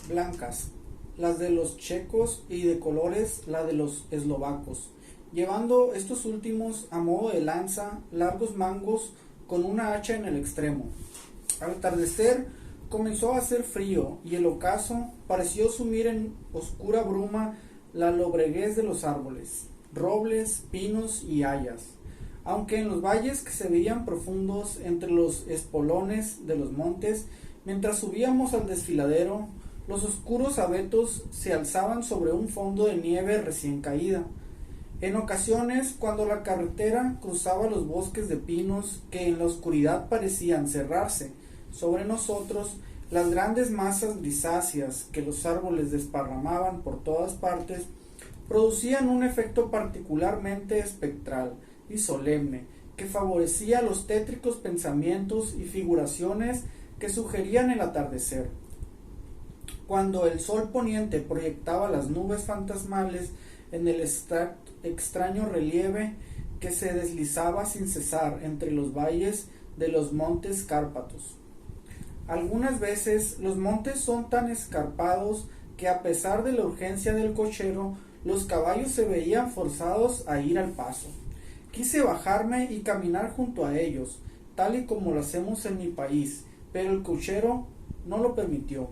blancas, las de los checos, y de colores la de los eslovacos, llevando estos últimos a modo de lanza largos mangos con una hacha en el extremo. Al atardecer comenzó a hacer frío y el ocaso pareció sumir en oscura bruma la lobreguez de los árboles, robles, pinos y hayas, aunque en los valles que se veían profundos entre los espolones de los montes, mientras subíamos al desfiladero, los oscuros abetos se alzaban sobre un fondo de nieve recién caída. En ocasiones, cuando la carretera cruzaba los bosques de pinos que en la oscuridad parecían cerrarse sobre nosotros, las grandes masas grisáceas que los árboles desparramaban por todas partes producían un efecto particularmente espectral y solemne que favorecía los tétricos pensamientos y figuraciones que sugerían el atardecer. Cuando el sol poniente proyectaba las nubes fantasmales en el extraño relieve que se deslizaba sin cesar entre los valles de los montes Cárpatos. Algunas veces los montes son tan escarpados que, a pesar de la urgencia del cochero, los caballos se veían forzados a ir al paso. Quise bajarme y caminar junto a ellos, tal y como lo hacemos en mi país, pero el cochero no lo permitió.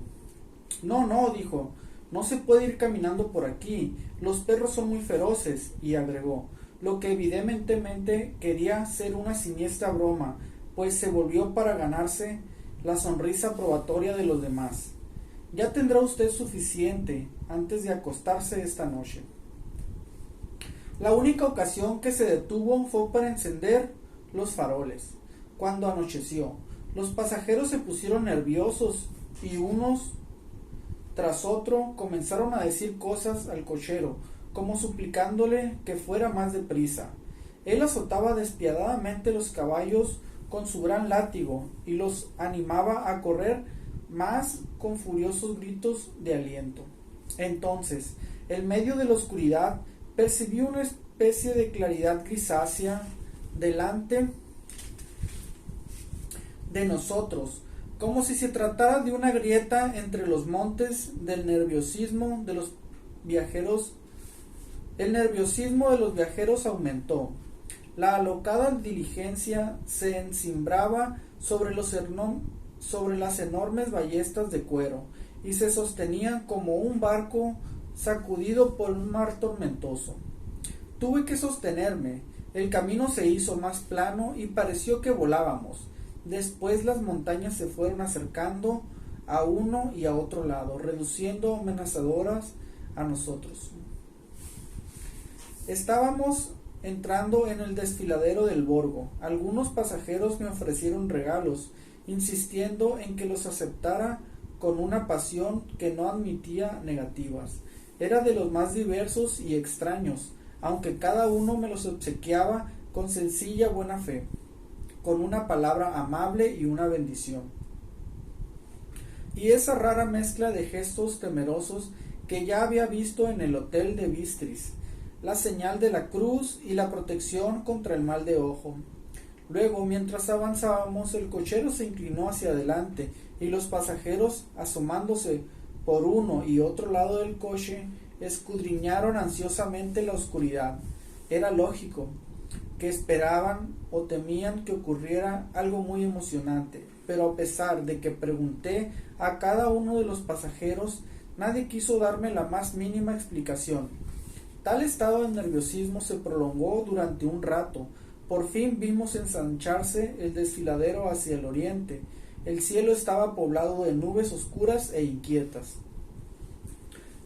No, dijo, no se puede ir caminando por aquí, los perros son muy feroces, y agregó, lo que evidentemente quería ser una siniestra broma, pues se volvió para ganarse la sonrisa aprobatoria de los demás. Ya tendrá usted suficiente antes de acostarse esta noche. La única ocasión que se detuvo fue para encender los faroles. Cuando anocheció, los pasajeros se pusieron nerviosos y unos tras otro comenzaron a decir cosas al cochero, como suplicándole que fuera más deprisa. Él azotaba despiadadamente los caballos con su gran látigo y los animaba a correr más con furiosos gritos de aliento. Entonces, en medio de la oscuridad, percibí una especie de claridad grisácea delante de nosotros, como si se tratara de una grieta entre los montes del nerviosismo de los viajeros. El nerviosismo de los viajeros aumentó. La alocada diligencia se encimbraba sobre las enormes ballestas de cuero y se sostenían como un barco sacudido por un mar tormentoso. Tuve que sostenerme. El camino se hizo más plano y pareció que volábamos. Después las montañas se fueron acercando a uno y a otro lado, reduciendo amenazadoras a nosotros. Estábamos entrando en el desfiladero del Borgo. Algunos pasajeros me ofrecieron regalos, insistiendo en que los aceptara con una pasión que no admitía negativas. Era de los más diversos y extraños, aunque cada uno me los obsequiaba con sencilla buena fe, con una palabra amable y una bendición. Y esa rara mezcla de gestos temerosos que ya había visto en el hotel de Bistris, la señal de la cruz y la protección contra el mal de ojo. Luego, mientras avanzábamos, el cochero se inclinó hacia adelante y los pasajeros, asomándose por uno y otro lado del coche, escudriñaron ansiosamente la oscuridad. Era lógico que esperaban o temían que ocurriera algo muy emocionante, pero a pesar de que pregunté a cada uno de los pasajeros, nadie quiso darme la más mínima explicación. Tal estado de nerviosismo se prolongó durante un rato. Por fin vimos ensancharse el desfiladero hacia el oriente. El cielo estaba poblado de nubes oscuras e inquietas,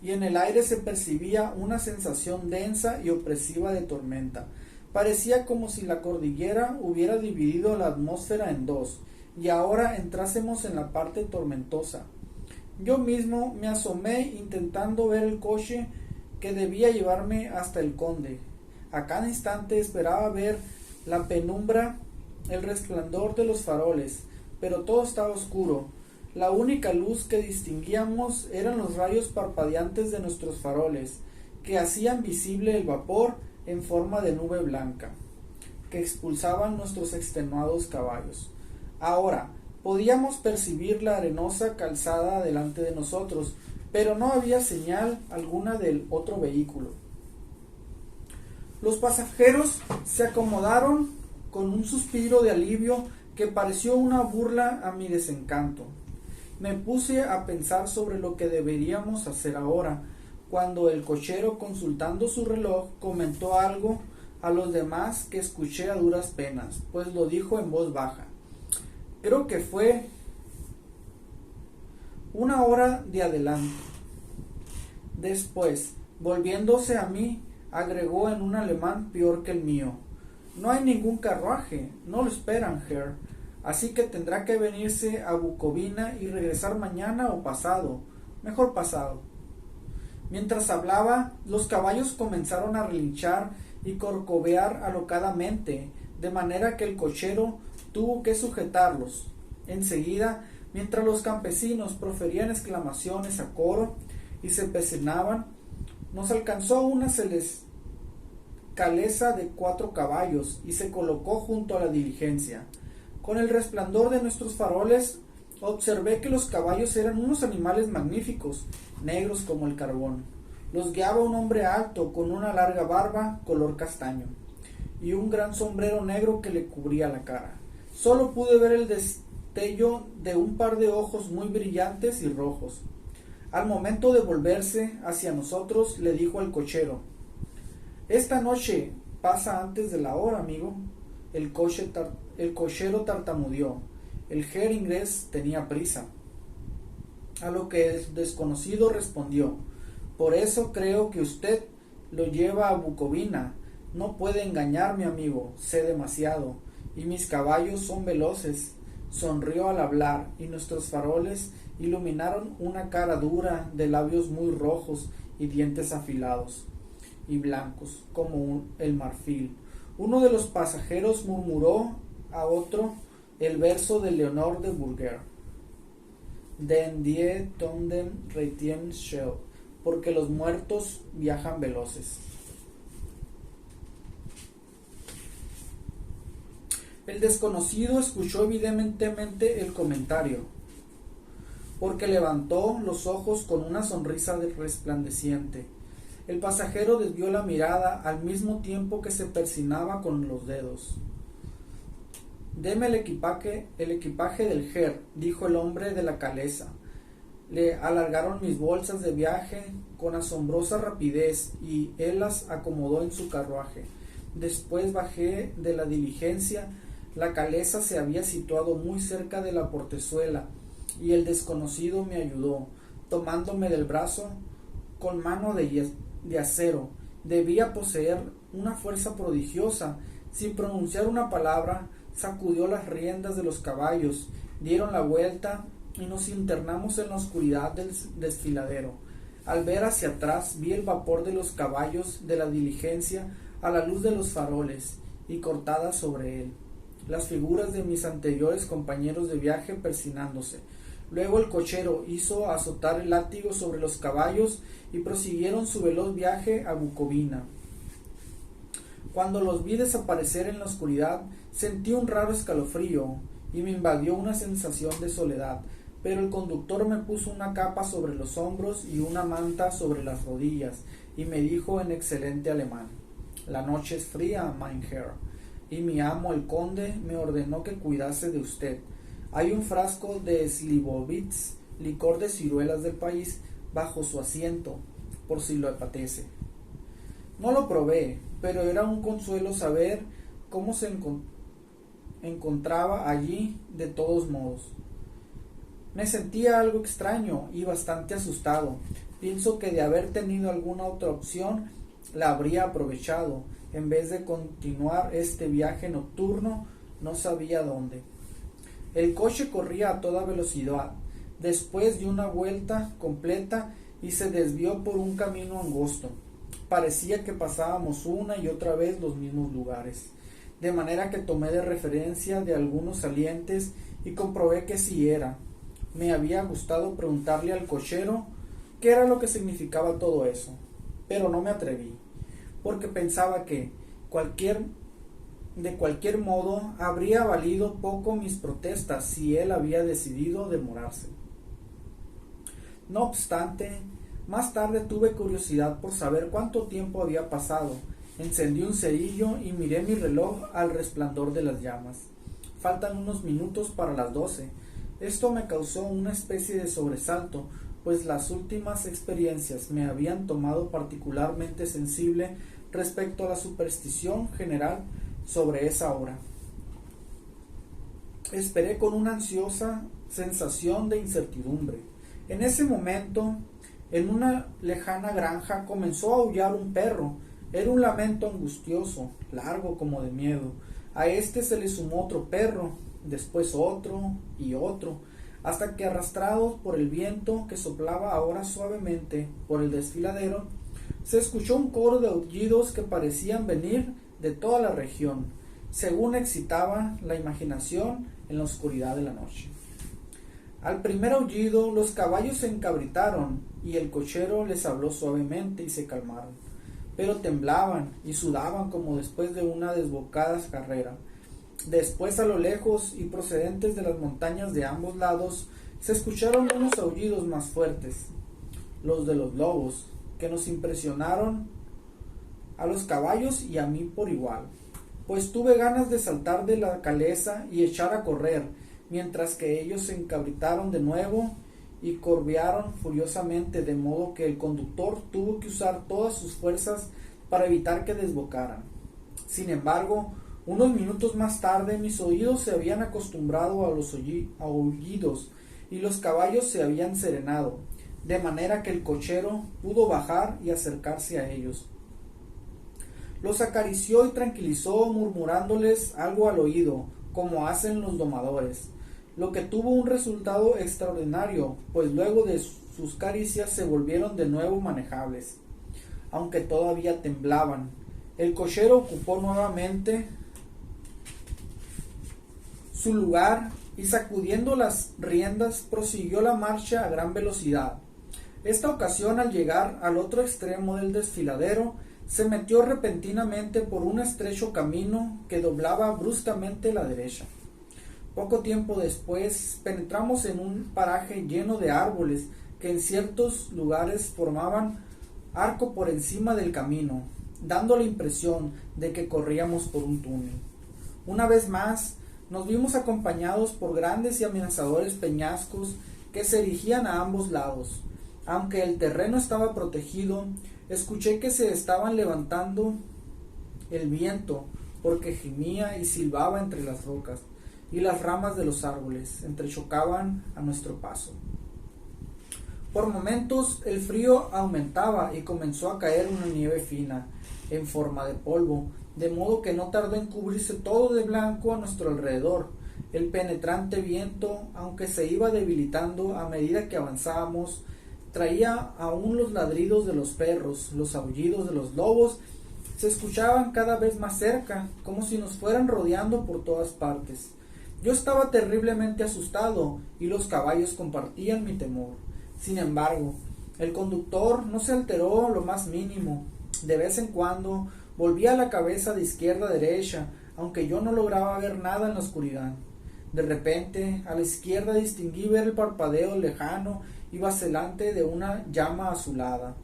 y en el aire se percibía una sensación densa y opresiva de tormenta. Parecía como si la cordillera hubiera dividido la atmósfera en dos, y ahora entrásemos en la parte tormentosa. Yo mismo me asomé intentando ver el coche que debía llevarme hasta el Conde. A cada instante esperaba ver la penumbra, el resplandor de los faroles, pero todo estaba oscuro. La única luz que distinguíamos eran los rayos parpadeantes de nuestros faroles, que hacían visible el vapor en forma de nube blanca, que expulsaban nuestros extenuados caballos. Ahora podíamos percibir la arenosa calzada delante de nosotros, pero no había señal alguna del otro vehículo. Los pasajeros se acomodaron con un suspiro de alivio que pareció una burla a mi desencanto. Me puse a pensar sobre lo que deberíamos hacer ahora, cuando el cochero, consultando su reloj, comentó algo a los demás que escuché a duras penas, pues lo dijo en voz baja. Creo que fue 1 hora de adelanto. Después, volviéndose a mí, agregó en un alemán peor que el mío. No hay ningún carruaje, no lo esperan, Herr, así que tendrá que venirse a Bucovina y regresar mañana o pasado, mejor pasado. Mientras hablaba, los caballos comenzaron a relinchar y corcovear alocadamente, de manera que el cochero tuvo que sujetarlos. Enseguida, mientras los campesinos proferían exclamaciones a coro y se empecinaban, nos alcanzó una caleza de 4 caballos y se colocó junto a la diligencia. Con el resplandor de nuestros faroles observé que los caballos eran unos animales magníficos, negros como el carbón. Los guiaba un hombre alto, con una larga barba color castaño, y un gran sombrero negro que le cubría la cara. Solo pude ver el destello de un par de ojos muy brillantes y rojos. Al momento de volverse hacia nosotros, le dijo al cochero: «Esta noche pasa antes de la hora, amigo». El cochero tartamudeó. El Herr inglés tenía prisa. A lo que el desconocido respondió: «Por eso creo que usted lo lleva a Bucovina. No puede engañarme, amigo, sé demasiado, y mis caballos son veloces». Sonrió al hablar, y nuestros faroles iluminaron una cara dura, de labios muy rojos y dientes afilados y blancos como el marfil. Uno de los pasajeros murmuró a otro el verso de Leonor de Burger: Den die Tonden reitien schnell, porque los muertos viajan veloces. El desconocido escuchó evidentemente el comentario, porque levantó los ojos con una sonrisa resplandeciente. El pasajero desvió la mirada al mismo tiempo que se persinaba con los dedos. «Deme el equipaje del Herr», dijo el hombre de la caleza. Le alargaron mis bolsas de viaje con asombrosa rapidez y él las acomodó en su carruaje. Después bajé de la diligencia. La caleza se había situado muy cerca de la portezuela y el desconocido me ayudó, tomándome del brazo con mano de acero. Debía poseer una fuerza prodigiosa. Sin pronunciar una palabra, sacudió las riendas de los caballos, dieron la vuelta y nos internamos en la oscuridad del desfiladero. Al ver hacia atrás, vi el vapor de los caballos de la diligencia a la luz de los faroles y cortadas sobre él las figuras de mis anteriores compañeros de viaje persinándose. Luego el cochero hizo azotar el látigo sobre los caballos y prosiguieron su veloz viaje a Bucovina. Cuando los vi desaparecer en la oscuridad, sentí un raro escalofrío y me invadió una sensación de soledad, pero el conductor me puso una capa sobre los hombros y una manta sobre las rodillas y me dijo en excelente alemán: «La noche es fría, mein Herr, y mi amo el conde me ordenó que cuidase de usted. Hay un frasco de Slivovitz, licor de ciruelas del país, bajo su asiento, por si lo apetece». No lo probé, pero era un consuelo saber cómo se encontraba allí de todos modos. Me sentía algo extraño y bastante asustado. Pienso que de haber tenido alguna otra opción, la habría aprovechado, en vez de continuar este viaje nocturno no sabía dónde. El coche corría a toda velocidad, después dio una vuelta completa y se desvió por un camino angosto. Parecía que pasábamos una y otra vez los mismos lugares, de manera que tomé de referencia de algunos salientes y comprobé que sí era. Me había gustado preguntarle al cochero qué era lo que significaba todo eso, pero no me atreví, porque pensaba que de cualquier modo habría valido poco mis protestas si él había decidido demorarse. No obstante, más tarde tuve curiosidad por saber cuánto tiempo había pasado. Encendí un cerillo y miré mi reloj al resplandor de las llamas. Faltan unos minutos para las 12. Esto me causó una especie de sobresalto, pues las últimas experiencias me habían tomado particularmente sensible respecto a la superstición general sobre esa hora. Esperé con una ansiosa sensación de incertidumbre. En ese momento, en una lejana granja comenzó a aullar un perro. Era un lamento angustioso, largo como de miedo. A este se le sumó otro perro, después otro y otro, hasta que arrastrados por el viento que soplaba ahora suavemente por el desfiladero, se escuchó un coro de aullidos que parecían venir de toda la región, según excitaba la imaginación en la oscuridad de la noche. Al primer aullido los caballos se encabritaron y el cochero les habló suavemente y se calmaron, pero temblaban y sudaban como después de una desbocada carrera. Después, a lo lejos y procedentes de las montañas de ambos lados, se escucharon unos aullidos más fuertes, los de los lobos, que nos impresionaron a los caballos y a mí por igual, pues tuve ganas de saltar de la caleza y echar a correr, mientras que ellos se encabritaron de nuevo y corvearon furiosamente, de modo que el conductor tuvo que usar todas sus fuerzas para evitar que desbocaran. Sin embargo, unos minutos más tarde mis oídos se habían acostumbrado a los aullidos y los caballos se habían serenado, de manera que el cochero pudo bajar y acercarse a ellos. Los acarició y tranquilizó murmurándoles algo al oído, como hacen los domadores, lo que tuvo un resultado extraordinario, pues luego de sus caricias se volvieron de nuevo manejables, aunque todavía temblaban. El cochero ocupó nuevamente su lugar y, sacudiendo las riendas, prosiguió la marcha a gran velocidad. Esta ocasión, al llegar al otro extremo del desfiladero, se metió repentinamente por un estrecho camino que doblaba bruscamente a la derecha. Poco tiempo después penetramos en un paraje lleno de árboles que en ciertos lugares formaban arco por encima del camino, dando la impresión de que corríamos por un túnel. Una vez más nos vimos acompañados por grandes y amenazadores peñascos que se erigían a ambos lados. Aunque el terreno estaba protegido, escuché que se estaban levantando el viento, porque gemía y silbaba entre las rocas, y las ramas de los árboles entrechocaban a nuestro paso. Por momentos el frío aumentaba y comenzó a caer una nieve fina, en forma de polvo, de modo que no tardó en cubrirse todo de blanco a nuestro alrededor. El penetrante viento, aunque se iba debilitando a medida que avanzábamos, traía aún los ladridos de los perros, los aullidos de los lobos, se escuchaban cada vez más cerca, como si nos fueran rodeando por todas partes. Yo estaba terriblemente asustado y los caballos compartían mi temor. Sin embargo, el conductor no se alteró lo más mínimo. De vez en cuando volvía la cabeza de izquierda a derecha, aunque yo no lograba ver nada en la oscuridad. De repente, a la izquierda distinguí ver el parpadeo lejano y vacilante de una llama azulada.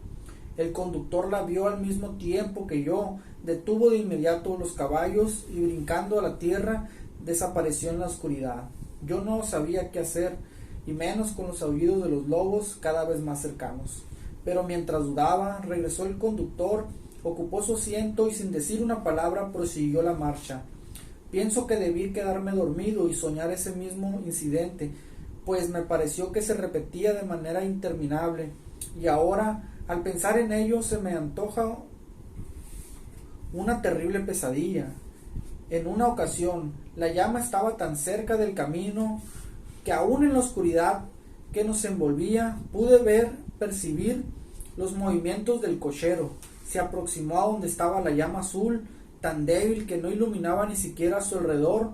El conductor la vio al mismo tiempo que yo, detuvo de inmediato los caballos y, brincando a la tierra, desapareció en la oscuridad. Yo no sabía qué hacer, y menos con los aullidos de los lobos cada vez más cercanos. Pero mientras dudaba, regresó el conductor, ocupó su asiento y sin decir una palabra prosiguió la marcha. Pienso que debí quedarme dormido y soñar ese mismo incidente, pues me pareció que se repetía de manera interminable, y ahora, al pensar en ello, se me antoja una terrible pesadilla. En una ocasión, la llama estaba tan cerca del camino que aún en la oscuridad que nos envolvía pude percibir los movimientos del cochero. Se aproximó a donde estaba la llama azul, tan débil que no iluminaba ni siquiera a su alrededor,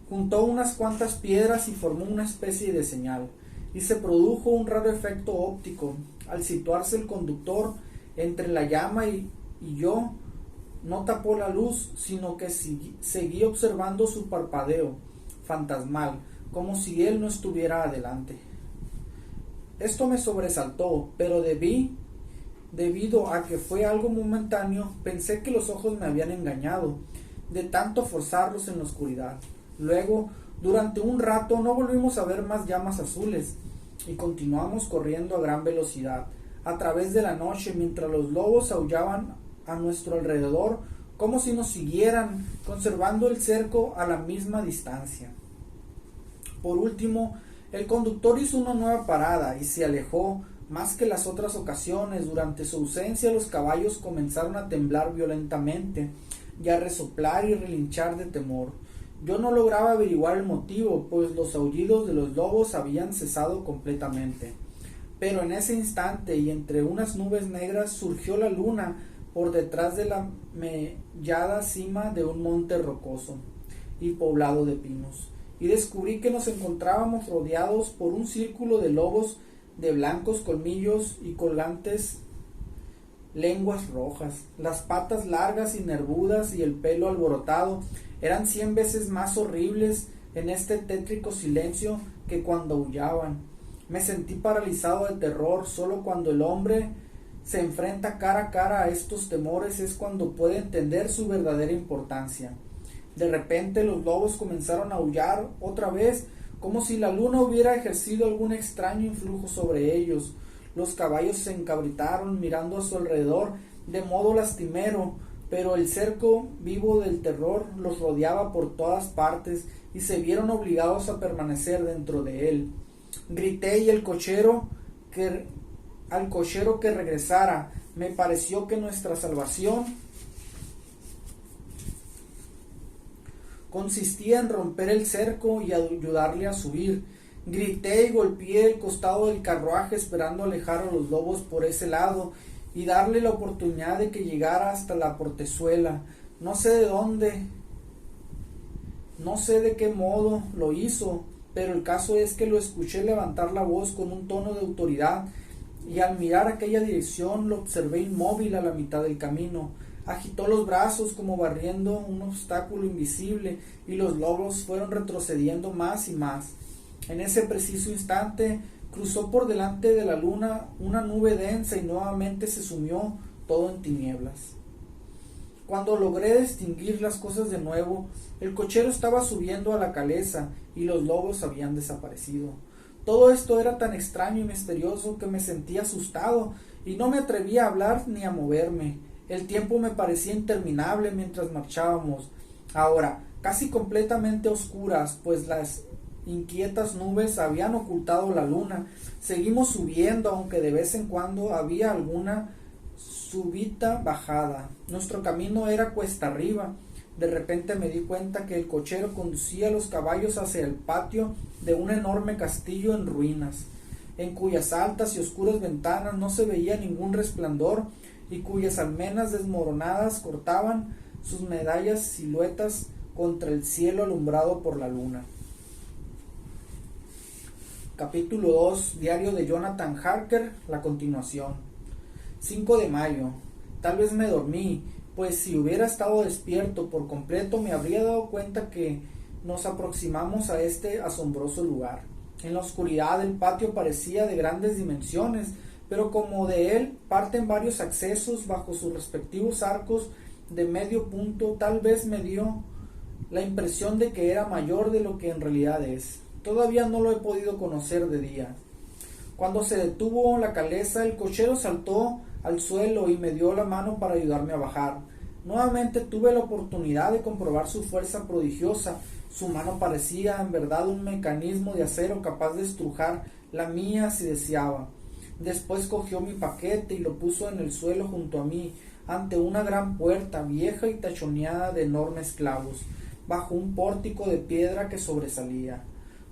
juntó unas cuantas piedras y formó una especie de señal, y se produjo un raro efecto óptico. Al situarse el conductor entre la llama y yo, no tapó la luz, sino que seguí observando su parpadeo fantasmal, como si él no estuviera adelante. Esto me sobresaltó, pero debido a que fue algo momentáneo, pensé que los ojos me habían engañado, de tanto forzarlos en la oscuridad. Luego, durante un rato, no volvimos a ver más llamas azules, y continuamos corriendo a gran velocidad, a través de la noche, mientras los lobos aullaban a nuestro alrededor, como si nos siguieran, conservando el cerco a la misma distancia. Por último, el conductor hizo una nueva parada y se alejó. Más que las otras ocasiones, durante su ausencia los caballos comenzaron a temblar violentamente y a resoplar y relinchar de temor. Yo no lograba averiguar el motivo, pues los aullidos de los lobos habían cesado completamente. Pero en ese instante, y entre unas nubes negras, surgió la luna por detrás de la mellada cima de un monte rocoso y poblado de pinos, y descubrí que nos encontrábamos rodeados por un círculo de lobos de blancos colmillos y colgantes lenguas rojas. Las patas largas y nervudas y el pelo alborotado eran 100 veces más horribles en este tétrico silencio que cuando aullaban. Me sentí paralizado de terror. Solo cuando el hombre se enfrenta cara a cara a estos temores es cuando puede entender su verdadera importancia. De repente los lobos comenzaron a aullar otra vez, como si la luna hubiera ejercido algún extraño influjo sobre ellos. Los caballos se encabritaron mirando a su alrededor de modo lastimero, pero el cerco vivo del terror los rodeaba por todas partes y se vieron obligados a permanecer dentro de él. Grité y al cochero que regresara. Me pareció que nuestra salvación consistía en romper el cerco y ayudarle a subir. Grité y golpeé el costado del carruaje esperando alejar a los lobos por ese lado y darle la oportunidad de que llegara hasta la portezuela. No sé de qué modo lo hizo, pero el caso es que lo escuché levantar la voz con un tono de autoridad, y al mirar aquella dirección lo observé inmóvil a la mitad del camino. Agitó los brazos como barriendo un obstáculo invisible, y los lobos fueron retrocediendo más y más. En ese preciso instante cruzó por delante de la luna una nube densa y nuevamente se sumió todo en tinieblas. Cuando logré distinguir las cosas de nuevo, el cochero estaba subiendo a la caleza y los lobos habían desaparecido. Todo esto era tan extraño y misterioso que me sentí asustado y no me atrevía a hablar ni a moverme. El tiempo me parecía interminable mientras marchábamos, ahora casi completamente oscuras, pues las inquietas nubes habían ocultado la luna. Seguimos subiendo, aunque de vez en cuando había alguna súbita bajada. Nuestro camino era cuesta arriba. De repente me di cuenta que el cochero conducía a los caballos hacia el patio de un enorme castillo en ruinas, en cuyas altas y oscuras ventanas no se veía ningún resplandor y cuyas almenas desmoronadas cortaban sus medallas siluetas contra el cielo alumbrado por la luna. Capítulo 2. Diario de Jonathan Harker, la continuación. 5 de mayo. Tal vez me dormí, pues si hubiera estado despierto por completo me habría dado cuenta que nos aproximamos a este asombroso lugar. En la oscuridad el patio parecía de grandes dimensiones, pero como de él parten varios accesos bajo sus respectivos arcos de medio punto, tal vez me dio la impresión de que era mayor de lo que en realidad es. Todavía no lo he podido conocer de día. Cuando se detuvo la caleza, el cochero saltó al suelo y me dio la mano para ayudarme a bajar. Nuevamente tuve la oportunidad de comprobar su fuerza prodigiosa. Su mano parecía en verdad un mecanismo de acero capaz de estrujar la mía si deseaba. Después cogió mi paquete y lo puso en el suelo junto a mí, ante una gran puerta vieja y tachoneada de enormes clavos, bajo un pórtico de piedra que sobresalía.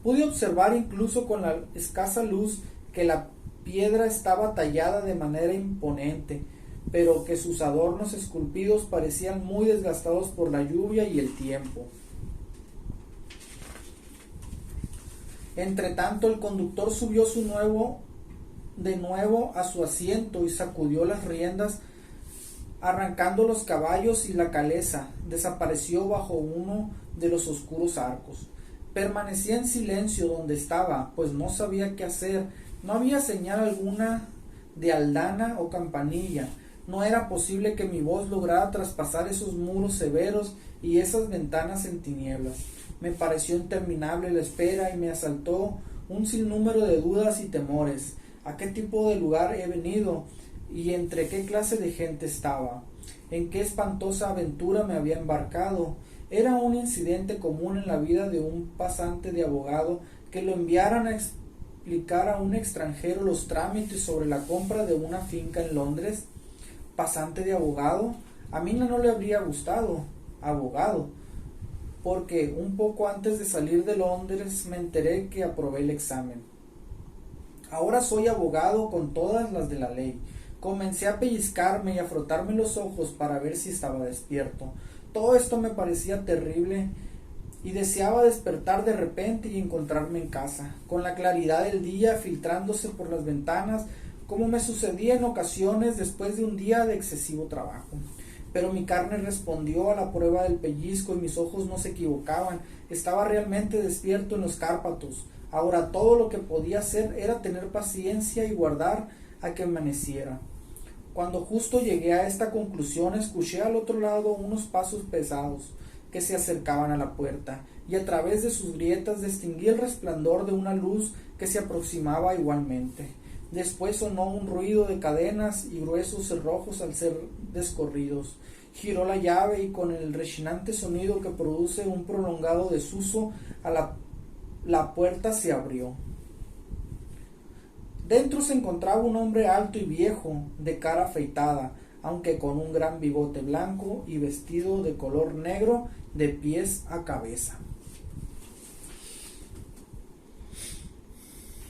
Pude observar incluso con la escasa luz que la piedra estaba tallada de manera imponente, pero que sus adornos esculpidos parecían muy desgastados por la lluvia y el tiempo. Entretanto, el conductor subió de nuevo a su asiento y sacudió las riendas, arrancando los caballos, y la caleza desapareció bajo uno de los oscuros arcos. Permanecía en silencio donde estaba, pues no sabía qué hacer. No había señal alguna de aldana o campanilla. No era posible que mi voz lograra traspasar esos muros severos y esas ventanas en tinieblas. Me pareció interminable la espera y me asaltó un sinnúmero de dudas y temores. ¿A qué tipo de lugar he venido? ¿Y entre qué clase de gente estaba? ¿En qué espantosa aventura me había embarcado? Era un incidente común en la vida de un pasante de abogado que lo enviaran a explicar a un extranjero los trámites sobre la compra de una finca en Londres. Pasante de abogado, a mí no le habría gustado abogado, porque un poco antes de salir de Londres me enteré que aprobé el examen. Ahora soy abogado con todas las de la ley. Comencé a pellizcarme y a frotarme los ojos para ver si estaba despierto. Todo esto me parecía terrible y deseaba despertar de repente y encontrarme en casa, con la claridad del día filtrándose por las ventanas, como me sucedía en ocasiones después de un día de excesivo trabajo. Pero mi carne respondió a la prueba del pellizco y mis ojos no se equivocaban. Estaba realmente despierto en los Cárpatos. Ahora todo lo que podía hacer era tener paciencia y guardar a que amaneciera. Cuando justo llegué a esta conclusión, escuché al otro lado unos pasos pesados que se acercaban a la puerta, y a través de sus grietas distinguí el resplandor de una luz que se aproximaba igualmente. Después sonó un ruido de cadenas y gruesos cerrojos al ser descorridos. Giró la llave y con el rechinante sonido que produce un prolongado desuso, la puerta se abrió. Dentro se encontraba un hombre alto y viejo, de cara afeitada, aunque con un gran bigote blanco y vestido de color negro de pies a cabeza.